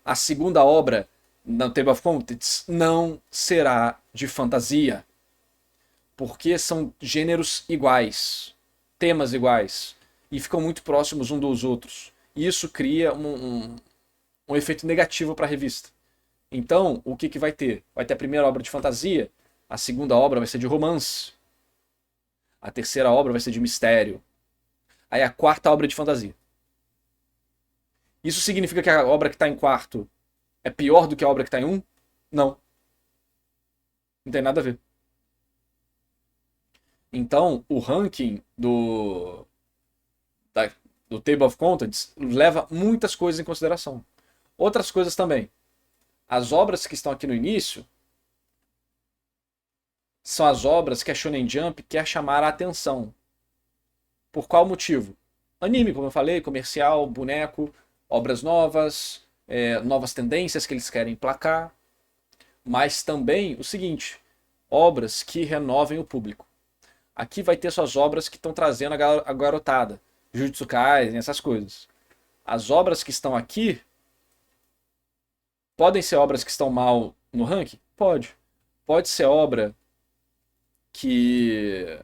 a segunda obra no Table of Contents não será de fantasia. Porque são gêneros iguais, temas iguais, e ficam muito próximos uns dos outros. E isso cria um efeito negativo para a revista. Então, o que vai ter? Vai ter a primeira obra de fantasia, a segunda obra vai ser de romance, a terceira obra vai ser de mistério, Aí a quarta obra de fantasia. Isso significa que a obra que está em quarto é pior do que a obra que está em um? Não. Não tem nada a ver. Então, o ranking do Table of Contents leva muitas coisas em consideração. Outras coisas também. As obras que estão aqui no início são as obras que a Shonen Jump quer chamar a atenção. Por qual motivo? Anime, como eu falei, comercial, boneco, obras novas, novas tendências que eles querem emplacar. Mas também o seguinte, obras que renovem o público. Aqui vai ter suas obras que estão trazendo a garotada. Jujutsu Kaisen, essas coisas. As obras que estão aqui podem ser obras que estão mal no ranking? Pode. Pode ser obra que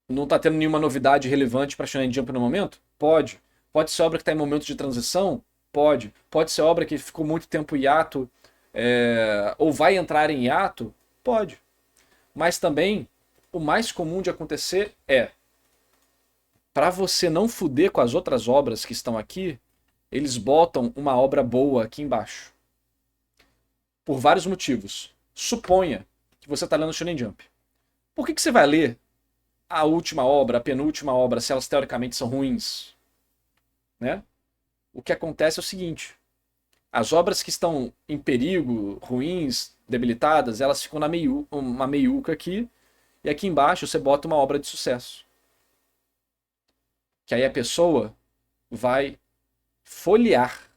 não está tendo nenhuma novidade relevante para Shonen Jump no momento? Pode. Pode ser obra que está em momento de transição? Pode. Pode ser obra que ficou muito tempo em hiato, ou vai entrar em hiato? Pode. Mas também, o mais comum de acontecer é, para você não fuder com as outras obras que estão aqui, eles botam uma obra boa aqui embaixo. Por vários motivos. Suponha que você está lendo Shonen Jump. Por que você vai ler a última obra, a penúltima obra, se elas teoricamente são ruins? Né? O que acontece é o seguinte. As obras que estão em perigo, ruins, debilitadas, elas ficam uma meiuca aqui. E aqui embaixo você bota uma obra de sucesso. Que aí a pessoa vai folhear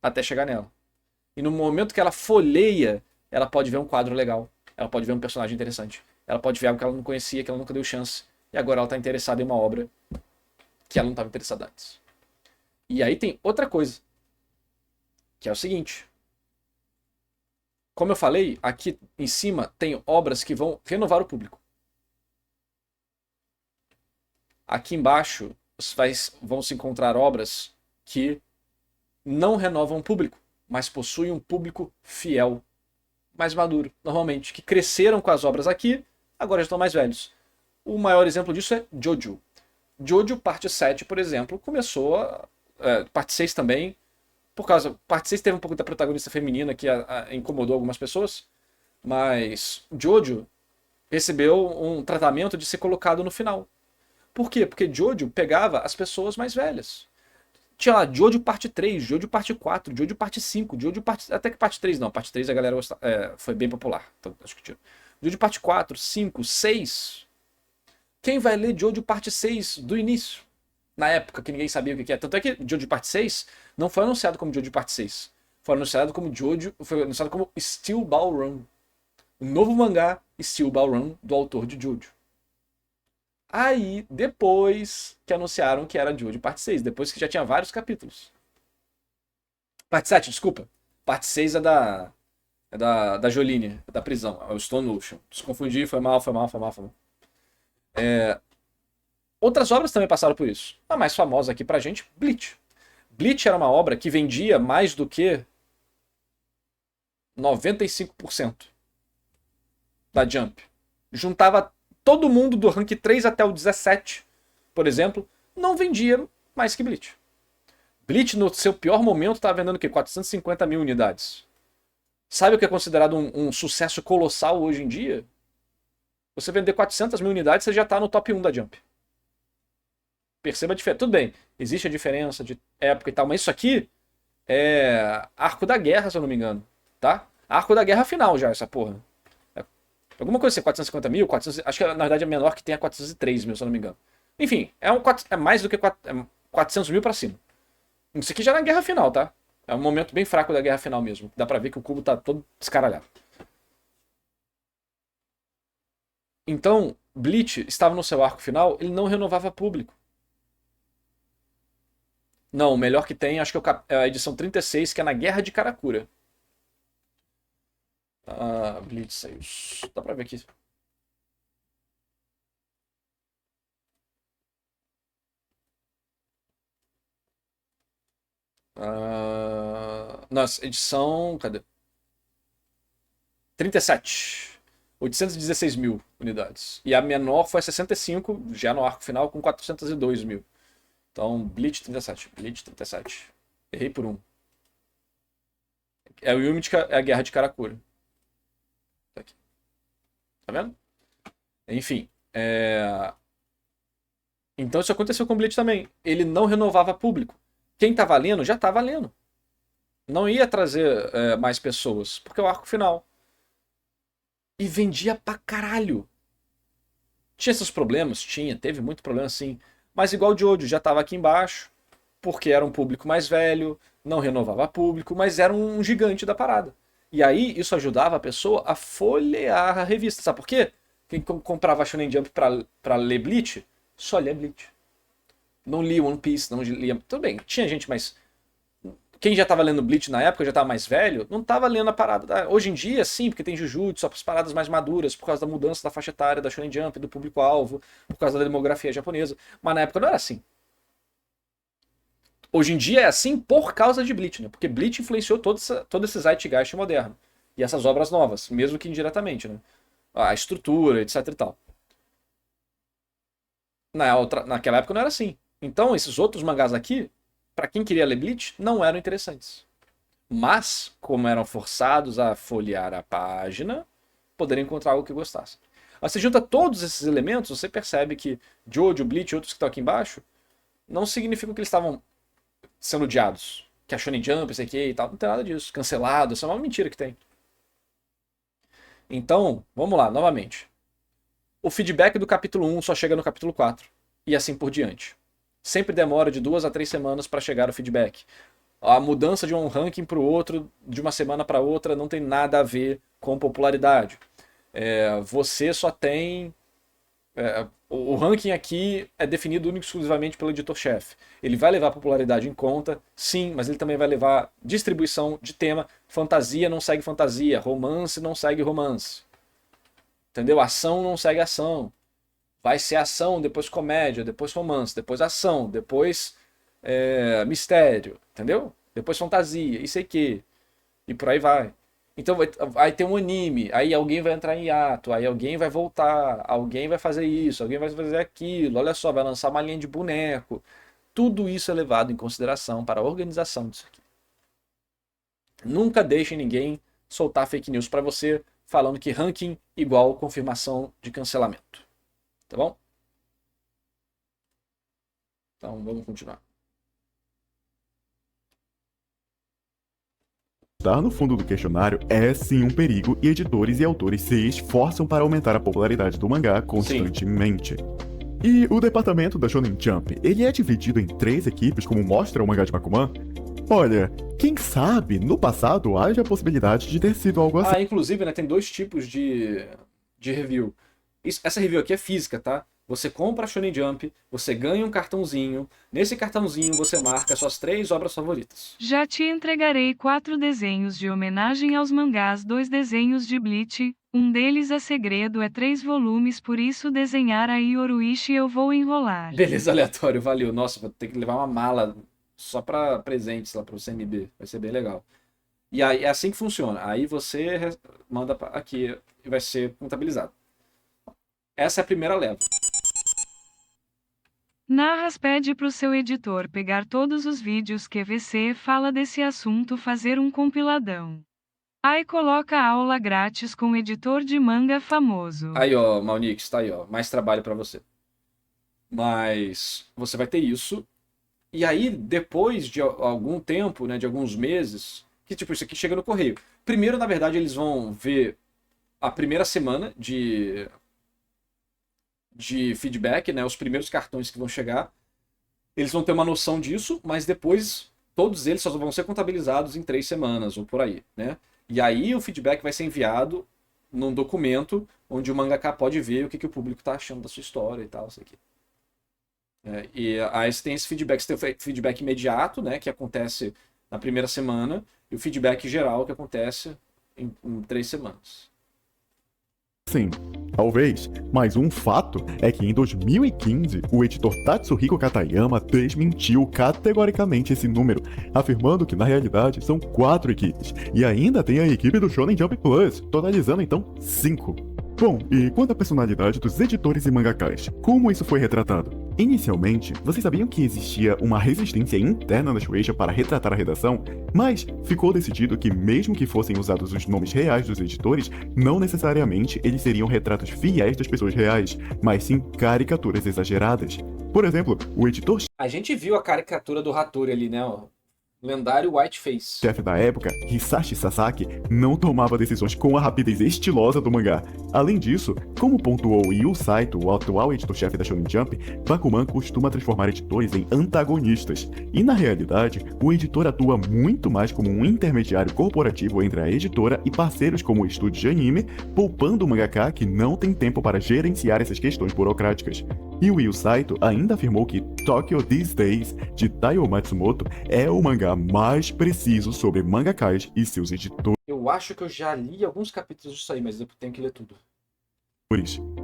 até chegar nela. E no momento que ela folheia, ela pode ver um quadro legal. Ela pode ver um personagem interessante. Ela pode ver algo que ela não conhecia, que ela nunca deu chance. E agora ela está interessada em uma obra que ela não estava interessada antes. E aí tem outra coisa. Que é o seguinte. Como eu falei, aqui em cima tem obras que vão renovar o público. Aqui embaixo vão se encontrar obras que não renovam o público, mas possuem um público fiel, mais maduro, normalmente, que cresceram com as obras aqui, agora já estão mais velhos. O maior exemplo disso é Jojo. Jojo, parte 7, por exemplo, começou parte 6 também, parte 6 teve um pouco da protagonista feminina que incomodou algumas pessoas, mas Jojo recebeu um tratamento de ser colocado no final. Por quê? Porque Jojo pegava as pessoas mais velhas. Tinha lá Jojo parte 3, Jojo parte 4, Jojo parte 5, Jojo parte... Até que parte 3 não, parte 3 a galera foi bem popular. Então, acho que tinha. Jojo parte 4, 5, 6. Quem vai ler Jojo parte 6 do início? Na época que ninguém sabia o que é. Tanto é que Jojo parte 6 não foi anunciado como Jojo parte 6. Foi anunciado como Steel Ball Run. O novo mangá Steel Ball Run do autor de Jojo. Aí, depois que anunciaram que era Jojo parte 6, depois que já tinha vários capítulos. Parte 7, desculpa. Parte 6 é da Joline, da prisão, é o Stone Ocean. Se confundi, foi mal. Outras obras também passaram por isso. A mais famosa aqui pra gente, Bleach. Bleach era uma obra que vendia mais do que 95% da Jump. Juntava todo mundo do rank 3 até o 17, por exemplo, não vendia mais que Bleach. Bleach, no seu pior momento, estava vendendo o quê? 450 mil unidades. Sabe o que é considerado um sucesso colossal hoje em dia? Você vender 400 mil unidades, você já está no top 1 da Jump. Perceba a diferença. Tudo bem, existe a diferença de época e tal, mas isso aqui é Arco da Guerra, se eu não me engano. Tá? Arco da Guerra final já, essa porra. Alguma coisa assim, 450 mil, 400, acho que na verdade é menor que tem a 403 mil, se eu não me engano. Enfim, é mais do que 400 mil pra cima. Isso aqui já é na guerra final, tá? É um momento bem fraco da guerra final mesmo. Dá pra ver que o cubo tá todo descaralhado. Então, Bleach estava no seu arco final, ele não renovava público. Não, o melhor que tem, acho que é a edição 36, que é na Guerra de Karakura. Bleach saiu. Dá pra ver aqui. Nossa, edição. Cadê? 37. 816 mil unidades. E a menor foi a 65, já no arco final, com 402 mil. Então, Bleach 37. Bleach 37. Errei por um. É o Yumi, é a guerra de Karakura. Tá aqui. Tá vendo? Enfim. Então isso aconteceu com o Bleach também. Ele não renovava público. Quem tava lendo, já tava lendo. Não ia trazer mais pessoas, porque é o arco final. E vendia pra caralho. Tinha esses problemas? Tinha, teve muito problema sim. Mas igual o Jojo, já tava aqui embaixo, porque era um público mais velho, não renovava público, mas era um gigante da parada. E aí isso ajudava a pessoa a folhear a revista. Sabe por quê? Quem comprava Shonen Jump pra ler Bleach, só lia Bleach. Não lia One Piece, não lia... Tudo bem, tinha gente, mas... Quem já tava lendo Bleach na época, já tava mais velho, não tava lendo a parada. Hoje em dia, sim, porque tem Jujutsu, só para as paradas mais maduras, por causa da mudança da faixa etária da Shonen Jump, do público-alvo, por causa da demografia japonesa. Mas na época não era assim. Hoje em dia é assim por causa de Bleach, né? Porque Bleach influenciou todo esse zeitgeist moderno. E essas obras novas, mesmo que indiretamente, né? A estrutura, etc e tal. Naquela época não era assim. Então, esses outros mangás aqui, para quem queria ler Bleach, não eram interessantes. Mas, como eram forçados a folhear a página, poderiam encontrar algo que gostassem. Mas você junta todos esses elementos, você percebe que Jojo, Bleach e outros que estão aqui embaixo, não significam que eles estavam sendo odiados. Que a Shonen Jump, sei que e tal, não tem nada disso. Cancelado, isso é uma mentira que tem. Então, vamos lá, novamente. O feedback do capítulo 1 só chega no capítulo 4. E assim por diante. Sempre demora de 2 a 3 semanas para chegar o feedback. A mudança de um ranking para o outro, de uma semana para outra, não tem nada a ver com popularidade. Você só tem... o ranking aqui é definido único e exclusivamente pelo editor-chefe. Ele vai levar a popularidade em conta, sim, mas ele também vai levar distribuição de tema. Fantasia não segue fantasia, romance não segue romance. Entendeu? Ação não segue ação. Vai ser ação, depois comédia, depois romance, depois ação, depois mistério, entendeu? Depois fantasia, isso aí que. E por aí vai. Então vai ter um anime, aí alguém vai entrar em hiato, aí alguém vai voltar, alguém vai fazer isso, alguém vai fazer aquilo, olha só, vai lançar uma linha de boneco. Tudo isso é levado em consideração para a organização disso aqui. Nunca deixe ninguém soltar fake news para você falando que ranking igual confirmação de cancelamento. Tá bom? Então vamos continuar. Estar no fundo do questionário é sim um perigo e editores e autores se esforçam para aumentar a popularidade do mangá constantemente. E o departamento da Shonen Jump, ele é dividido em 3 equipes, como mostra o mangá de Bakuman? Olha, quem sabe no passado haja a possibilidade de ter sido algo assim. Inclusive, né, tem 2 tipos de review. Essa review aqui é física, tá? Você compra a Shonen Jump, você ganha um cartãozinho. Nesse cartãozinho você marca suas 3 obras favoritas. Já te entregarei 4 desenhos de homenagem aos mangás, 2 desenhos de Bleach. Um deles é segredo, é 3 volumes, por isso desenhar aí Yoruishi eu vou enrolar. Beleza, aleatório, valeu. Nossa, vou ter que levar uma mala só pra presentes lá pro CMB. Vai ser bem legal. E aí é assim que funciona. Aí você manda aqui e vai ser contabilizado. Essa é a primeira leva. Narras pede pro seu editor pegar todos os vídeos que você fala desse assunto, fazer um compiladão. Aí coloca aula grátis com editor de manga famoso. Aí ó, Maunix, tá aí ó, mais trabalho pra você. Mas você vai ter isso. E aí depois de algum tempo, né, de alguns meses, que tipo isso aqui chega no correio. Primeiro, na verdade, eles vão ver a primeira semana de feedback, né, os primeiros cartões que vão chegar. Eles vão ter uma noção disso, mas depois todos eles só vão ser contabilizados em 3 semanas ou por aí, né? E aí o feedback vai ser enviado num documento onde o mangaka pode ver o que o público está achando da sua história e tal, isso aqui. E aí você tem esse feedback, você tem o feedback imediato, né, que acontece na primeira semana, e o feedback geral que acontece em 3 semanas. Sim, talvez, mas um fato é que em 2015, o editor Tatsuhiko Katayama desmentiu categoricamente esse número, afirmando que na realidade são 4 equipes, e ainda tem a equipe do Shonen Jump Plus, totalizando então 5. Bom, e quanto à personalidade dos editores e mangakás, como isso foi retratado? Inicialmente, vocês sabiam que existia uma resistência interna na Shueisha para retratar a redação, mas ficou decidido que mesmo que fossem usados os nomes reais dos editores, não necessariamente eles seriam retratos fiéis das pessoas reais, mas sim caricaturas exageradas. Por exemplo, o editor A gente viu a caricatura do Hattori ali, né? O lendário Whiteface. chefe da época, Hisashi Sasaki, não tomava decisões com a rapidez estilosa do mangá. Além disso, como pontuou Yu Saito, o atual editor-chefe da Shonen Jump, Bakuman costuma transformar editores em antagonistas. E na realidade, o editor atua muito mais como um intermediário corporativo entre a editora e parceiros como o estúdio de anime, poupando o mangaka que não tem tempo para gerenciar essas questões burocráticas. E o Yu Saito ainda afirmou que Tokyo These Days, de Taiyo Matsumoto, é o mangá mais preciso sobre mangakás e seus editores. Eu acho que eu já li alguns capítulos disso aí, mas eu tenho que ler tudo.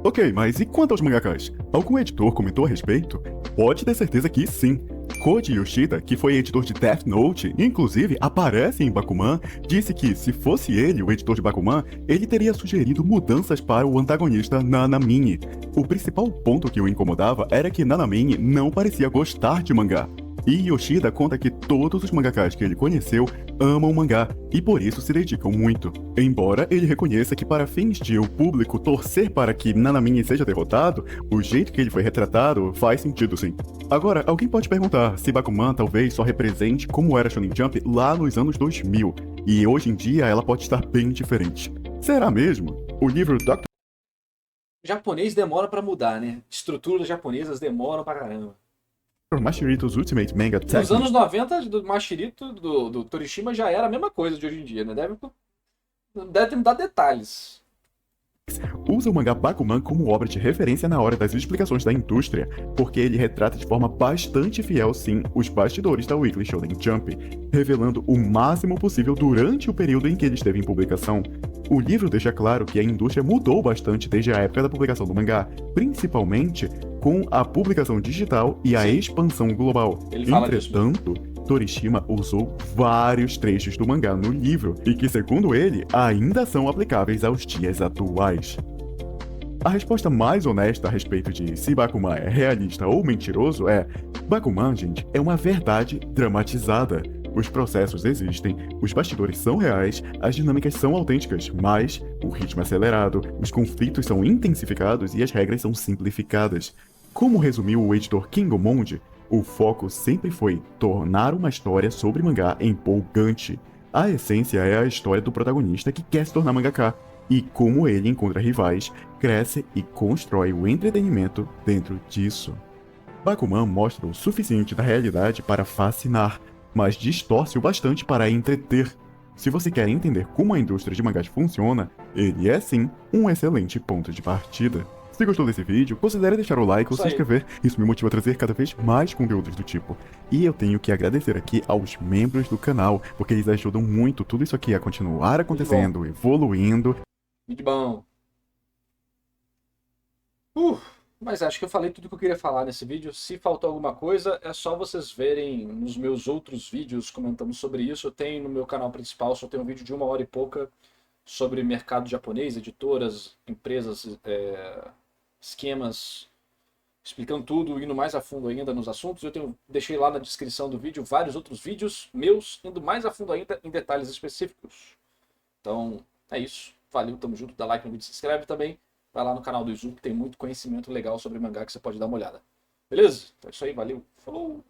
Ok, mas e quanto aos mangakás? Algum editor comentou a respeito? Pode ter certeza que sim. Koji Yoshida, que foi editor de Death Note, inclusive aparece em Bakuman, disse que se fosse ele o editor de Bakuman, ele teria sugerido mudanças para o antagonista Nanamine. O principal ponto que o incomodava era que Nanamine não parecia gostar de mangá. E Yoshida conta que todos os mangakás que ele conheceu amam mangá e por isso se dedicam muito. Embora ele reconheça que para fins de o público torcer para que Nanamine seja derrotado, o jeito que ele foi retratado faz sentido sim. Agora, alguém pode perguntar se Bakuman talvez só represente como era Shonen Jump lá nos anos 2000, e hoje em dia ela pode estar bem diferente. Será mesmo? O livro Dr. Japonês demora pra mudar, né? Estruturas japonesas demoram pra caramba. Mashirito's Ultimate Manga Nos Technique anos 90, do Mashirito, do Torishima, já era a mesma coisa de hoje em dia, né? Deve ter mudado detalhes. usa o mangá Bakuman como obra de referência na hora das explicações da indústria, porque ele retrata de forma bastante fiel, sim, os bastidores da Weekly Shonen Jump, revelando o máximo possível durante o período em que ele esteve em publicação. O livro deixa claro que a indústria mudou bastante desde a época da publicação do mangá, principalmente com a publicação digital e a expansão global. Ele fala disso. Entretanto, Torishima usou vários trechos do mangá no livro e que, segundo ele, ainda são aplicáveis aos dias atuais. A resposta mais honesta a respeito de se Bakuman é realista ou mentiroso é: Bakuman, gente, é uma verdade dramatizada. Os processos existem, os bastidores são reais, as dinâmicas são autênticas, mas o ritmo é acelerado, os conflitos são intensificados e as regras são simplificadas. Como resumiu o editor Kingomonde, o foco sempre foi tornar uma história sobre mangá empolgante. A essência é a história do protagonista que quer se tornar mangaka, e como ele encontra rivais, cresce e constrói o entretenimento dentro disso. Bakuman mostra o suficiente da realidade para fascinar, mas distorce o bastante para entreter. Se você quer entender como a indústria de mangás funciona, ele é sim um excelente ponto de partida. Se gostou desse vídeo, considere deixar o like ou se inscrever, isso me motiva a trazer cada vez mais conteúdos do tipo. E eu tenho que agradecer aqui aos membros do canal, porque eles ajudam muito tudo isso aqui a continuar acontecendo, evoluindo. Muito bom. Mas acho que eu falei tudo que eu queria falar nesse vídeo. Se faltou alguma coisa, é só vocês verem nos meus outros vídeos comentando sobre isso. Eu tenho no meu canal principal, só tem um vídeo de 1 hora e pouca sobre mercado japonês, editoras, empresas, esquemas, explicando tudo, indo mais a fundo ainda nos assuntos. Deixei lá na descrição do vídeo vários outros vídeos meus, indo mais a fundo ainda em detalhes específicos. Então, é isso. Valeu, tamo junto. Dá like no vídeo, se inscreve também. Vai lá no canal do Izu, que tem muito conhecimento legal sobre mangá que você pode dar uma olhada. Beleza? Então é isso aí, valeu. Falou!